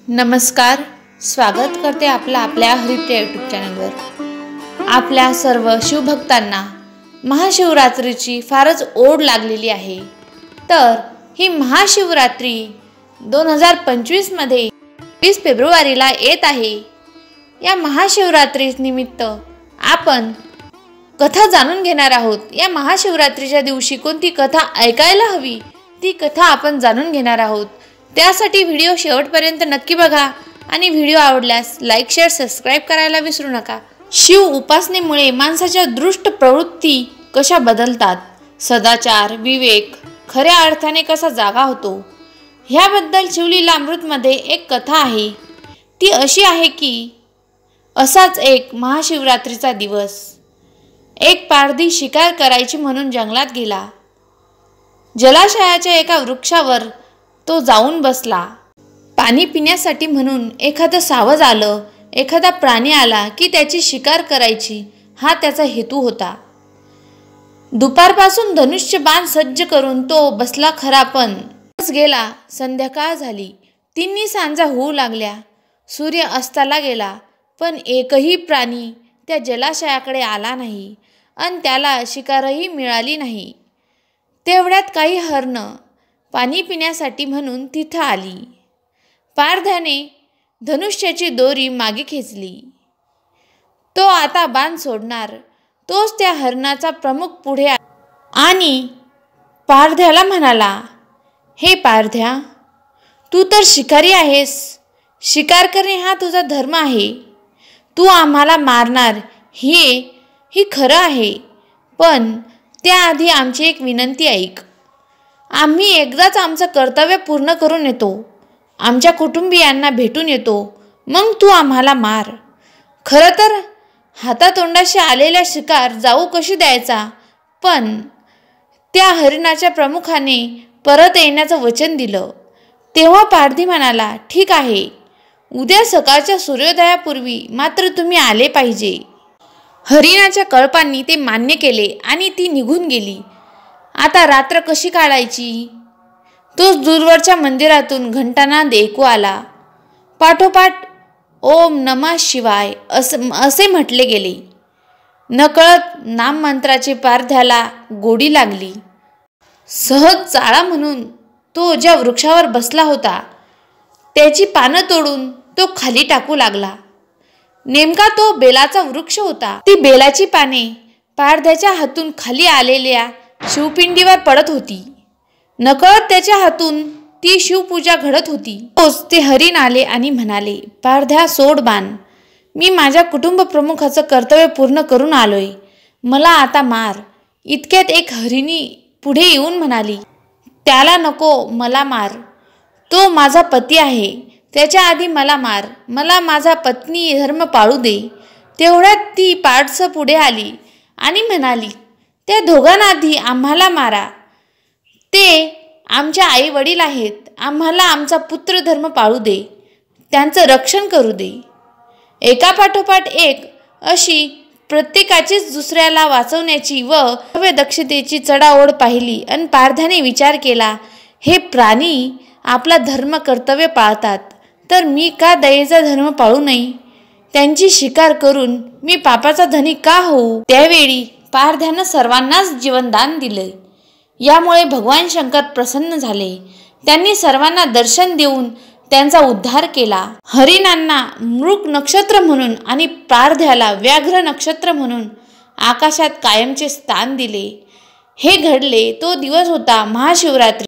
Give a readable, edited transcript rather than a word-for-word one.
नमस्कार, स्वागत करते आपल्या हरिप्रिया यूट्यूब चॅनलवर। आपल्या सर्व शिवभक्तांना महाशिवरात्रीची फारच ओढ लागलेली आहे। तर ही महाशिवरात्री 2025 मध्ये 20 फेब्रुवारीला येत आहे। या महाशिवरात्री निमित्त आपण कथा जाणून घेणार आहोत। या महाशिवरात्रीच्या दिवशी कोणती कथा ऐकायला हवी ती कथा आपण जाणून घेणार आहोत। त्यासाठी व्हिडिओ शेवटपर्यंत नक्की बघा आणि व्हिडिओ आवडल्यास लाईक, शेअर, सबस्क्राइब करायला विसरू नका। शिव उपासनेमुळे माणसाच्या दृष्ट प्रवृत्ती कशा बदलतात, सदाचार, विवेक खऱ्या अर्थाने कसा जागा होतो, ह्याबद्दल शिवलीलामृतमध्ये एक कथा आहे। ती अशी आहे की असाच एक महाशिवरात्रीचा दिवस एक पारधी शिकार करायची म्हणून जंगलात गेला। जलाशयाच्या एका वृक्षावर तो जाऊन बसला। पाणी पिण्यासाठी म्हणून एखादं सावज आलं, एखादा प्राणी आला की त्याची शिकार करायची हा त्याचा हेतू होता। दुपारपासून धनुष्य बाण सज्ज करून तो बसला खरा, पण गेला। संध्याकाळ झाली, तिन्ही सांजा होऊ लागल्या, सूर्य अस्ताला गेला, पण एकही प्राणी त्या जलाशयाकडे आला नाही आणि त्याला शिकारही मिळाली नाही। तेवढ्यात काही हरणं पाणी पिण्यासाठी म्हणून तिथं आली। पारध्याने धनुष्याची दोरी मागे खेचली। तो आता बाण सोडणार, तोच त्या हरणाचा प्रमुख पुढे आणि पारध्याला म्हणाला, हे पारध्या, तू तर शिकारी आहेस, शिकार करणे हा तुझा धर्म आहे, तू आम्हाला मारणार ही खरं आहे, पण त्याआधी आमची एक विनंती ऐक। आम्ही एकदाच आमचं कर्तव्य पूर्ण करून येतो, आमच्या कुटुंबियांना भेटून येतो, मग तू आम्हाला मार। खरं तर हातातोंडाशी आलेला शिकार जाऊ कशी द्यायचा, पण त्या हरिणाच्या प्रमुखाने परत येण्याचं वचन दिलं। तेव्हा पारधी म्हणाला, ठीक आहे, उद्या सकाळच्या सूर्योदयापूर्वी मात्र तुम्ही आले पाहिजे। हरिणाच्या कळपांनी ते मान्य केले आणि ती निघून गेली। आता रात्र कशी काढायची? तोच दूरवरच्या मंदिरातून घंटानाद ऐकू आला। पाठोपाठ ओम नमः शिवाय असे म्हटले गेले। नकळत नाममंत्राची पारध्याला गोडी लागली। सहज चाळा म्हणून तो ज्या वृक्षावर बसला होता त्याची पानं तोडून तो खाली टाकू लागला। नेमका तो बेलाचा वृक्ष होता। ती बेलाची पाने पारध्याच्या हातून खाली आलेल्या शिवपिंडीवर पडत होती। नकळत त्याच्या हातून ती शिवपूजा घडत होती। तोच ते हरिण आले आणि म्हणाले, पारध्या, सोड बाण, मी माझ्या कुटुंब प्रमुखाचं कर्तव्य पूर्ण करून आलोय, मला आता मार। इतक्यात एक हरिणी पुढे येऊन म्हणाली, त्याला नको, मला मार, तो माझा पती आहे, त्याच्या आधी मला मार, मला माझा पत्नी धर्म पाळू दे। तेवढ्यात ती पाडसं पुढे आली आणि म्हणाली, त्या दोघांआधी आम्हाला मारा, ते आमच्या आई वडील आहेत, आम्हाला आमचा पुत्र धर्म पाळू दे, त्यांचं रक्षण करू दे। एकापाठोपाठ एक अशी प्रत्येकाचीच दुसऱ्याला वाचवण्याची व दक्षतेची चढाओढ पाहिली आणि पारध्याने विचार केला, हे प्राणी आपला धर्म कर्तव्य पाळतात, तर मी का दयेचा धर्म पाळू नये? त्यांची शिकार करून मी पापाचा धनी का होऊ? त्यावेळी पारध्यानं सर्वांनाच जीवनदान दिले। यामुळे भगवान शंकर प्रसन्न झाले। त्यांनी सर्वांना दर्शन देऊन त्यांचा उद्धार केला। हरिणांना मृग नक्षत्र म्हणून आणि पारध्याला व्याघ्र नक्षत्र म्हणून आकाशात कायमचे स्थान दिले। हे घडले तो दिवस होता महाशिवरात्री।